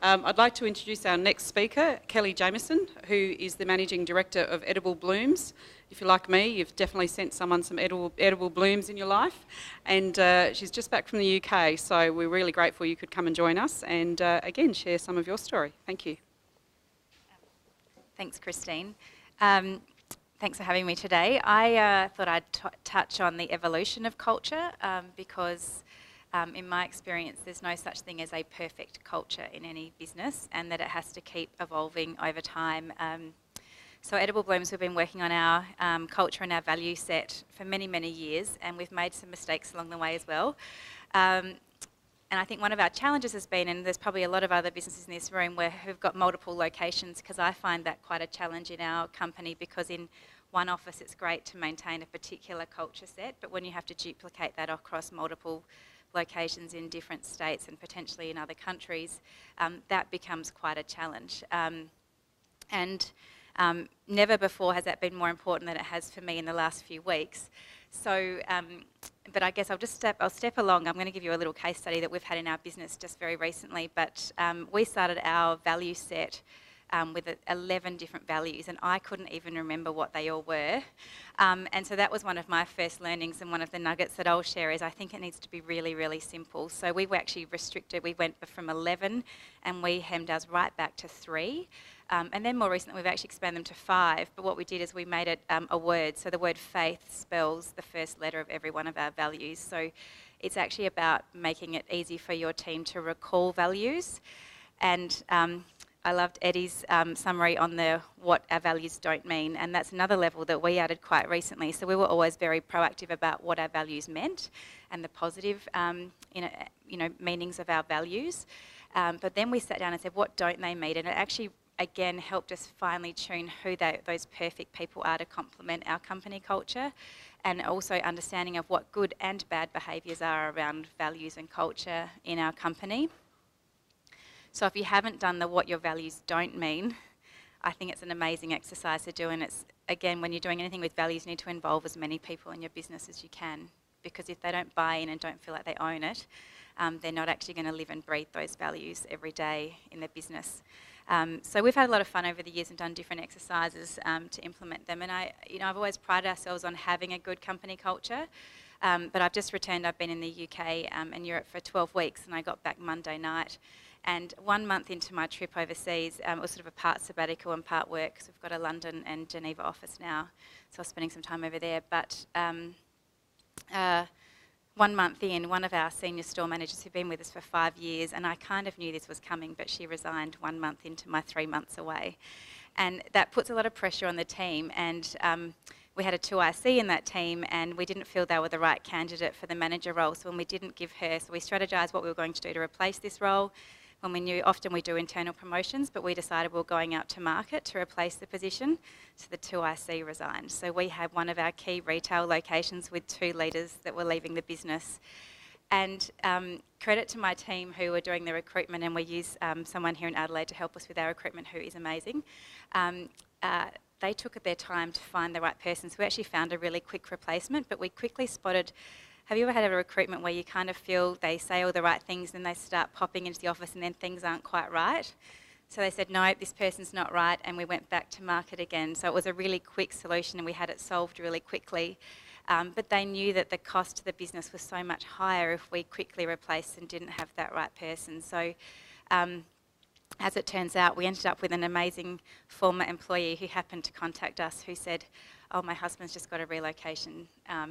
I'd like to introduce our next speaker, Kelly Jamieson, who is the Managing Director of Edible Blooms. If you're like me, you've definitely sent someone some edible blooms in your life. And she's just back from the UK, so we're really grateful you could come and join us and, again, share some of your story. Thank you. Thanks, Christine. Thanks for having me today. I thought I'd touch on the evolution of culture because in my experience, there's no such thing as a perfect culture in any business, and that it has to keep evolving over time. So at Edible Blooms, we've been working on our culture and our value set for many, many years, and we've made some mistakes along the way as well. And I think one of our challenges has been, and there's probably a lot of other businesses in this room who've got multiple locations, because I find that quite a challenge in our company, because in one office it's great to maintain a particular culture set, but when you have to duplicate that across multiple locations in different states and potentially in other countries, that becomes quite a challenge. Never before has that been more important than it has for me in the last few weeks. So, but I guess I'll step along. I'm going to give you a little case study that we've had in our business just very recently, but we started our value set with 11 different values, and I couldn't even remember what they all were. And so that was one of my first learnings, and one of the nuggets that I'll share is I think it needs to be really, really simple. So we were actually restricted. We went from 11 and we hemmed ours right back to 3. And then more recently we've actually expanded them to 5, but what we did is we made it a word. So the word faith spells the first letter of every one of our values. So it's actually about making it easy for your team to recall values. And I loved Eddie's summary on what our values don't mean, and that's another level that we added quite recently. So we were always very proactive about what our values meant and the positive meanings of our values. But then we sat down and said, what don't they mean? And it actually, again, helped us finely tune who those perfect people are to complement our company culture, and also understanding of what good and bad behaviours are around values and culture in our company. So if you haven't done the what your values don't mean, I think it's an amazing exercise to do. And it's, again, when you're doing anything with values, you need to involve as many people in your business as you can, because if they don't buy in and don't feel like they own it, they're not actually going to live and breathe those values every day in their business. So we've had a lot of fun over the years and done different exercises to implement them. And I've always prided ourselves on having a good company culture. But I've just returned. I've been in the UK and Europe for 12 weeks, and I got back Monday night. And 1 month into my trip overseas, it was sort of a part sabbatical and part work, because we've got a London and Geneva office now, so I was spending some time over there. But 1 month in, one of our senior store managers who'd been with us for 5 years, and I kind of knew this was coming, but she resigned 1 month into my 3 months away. And that puts a lot of pressure on the team, and we had a 2IC in that team, and we didn't feel they were the right candidate for the manager role, so when we didn't give her, so we strategised what we were going to do to replace this role. When we knew, often we do internal promotions, but we decided we were going out to market to replace the position, so the 2IC resigned. So we had one of our key retail locations with 2 leaders that were leaving the business. And credit to my team who were doing the recruitment, and we use someone here in Adelaide to help us with our recruitment who is amazing. They took their time to find the right person, so we actually found a really quick replacement, but we quickly spotted. Have you ever had a recruitment where you kind of feel they say all the right things and they start popping into the office and then things aren't quite right? So they said, no, this person's not right, and we went back to market again. So it was a really quick solution and we had it solved really quickly. But they knew that the cost to the business was so much higher if we quickly replaced and didn't have that right person. So as it turns out, we ended up with an amazing former employee who happened to contact us, who said, oh, my husband's just got a relocation, have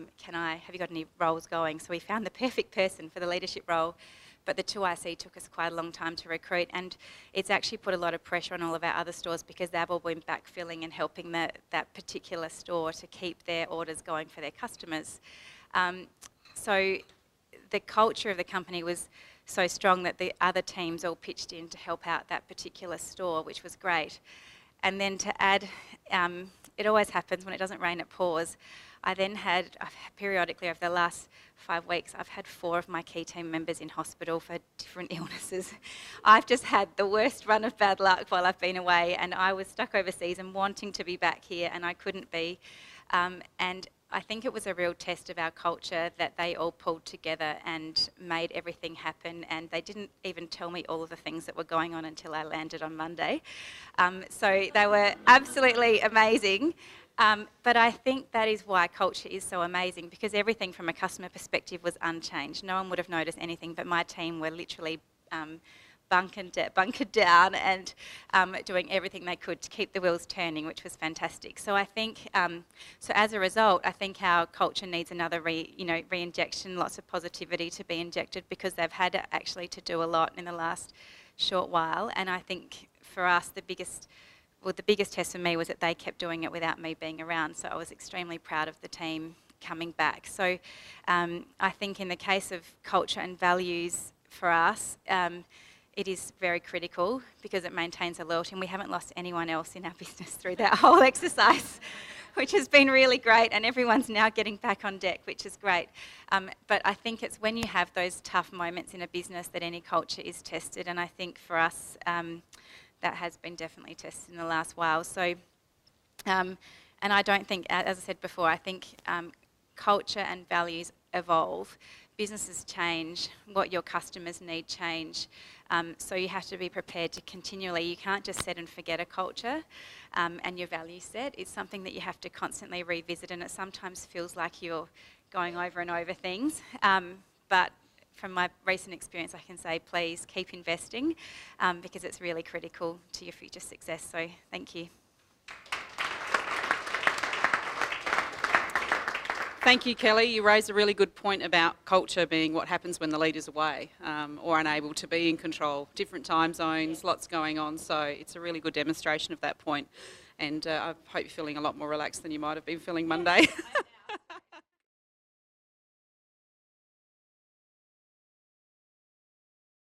you got any roles going? So we found the perfect person for the leadership role, but the 2IC took us quite a long time to recruit, and it's actually put a lot of pressure on all of our other stores, because they've all been backfilling and helping that particular store to keep their orders going for their customers. So the culture of the company was so strong that the other teams all pitched in to help out that particular store, which was great. And then to add, it always happens when it doesn't rain, it pours. I've had periodically over the last 5 weeks, I've had 4 of my key team members in hospital for different illnesses. I've just had the worst run of bad luck while I've been away, and I was stuck overseas and wanting to be back here, and I couldn't be. And I think it was a real test of our culture that they all pulled together and made everything happen, and they didn't even tell me all of the things that were going on until I landed on Monday. So they were absolutely amazing. But I think that is why culture is so amazing, because everything from a customer perspective was unchanged. No one would have noticed anything, but my team were literally bunkered down and doing everything they could to keep the wheels turning, which was fantastic. So I think, so as a result, I think our culture needs another re-injection, lots of positivity to be injected, because they've had actually to do a lot in the last short while. And I think for us, the biggest test for me was that they kept doing it without me being around. So I was extremely proud of the team coming back. So I think in the case of culture and values for us, it is very critical because it maintains a loyalty, and we haven't lost anyone else in our business through that whole exercise, which has been really great, and everyone's now getting back on deck, which is great. But I think it's when you have those tough moments in a business that any culture is tested, and I think for us that has been definitely tested in the last while. So, and I don't think, as I said before, I think culture and values evolve. Businesses change, what your customers need change. So you have to be prepared to continually, you can't just set and forget a culture and your value set. It's something that you have to constantly revisit, and it sometimes feels like you're going over and over things. But from my recent experience, I can say please keep investing because it's really critical to your future success. So thank you. Thank you, Kelly. You raised a really good point about culture being what happens when the leader's away or unable to be in control. Different time zones, lots going on, so it's a really good demonstration of that point. And I hope you're feeling a lot more relaxed than you might have been feeling Monday.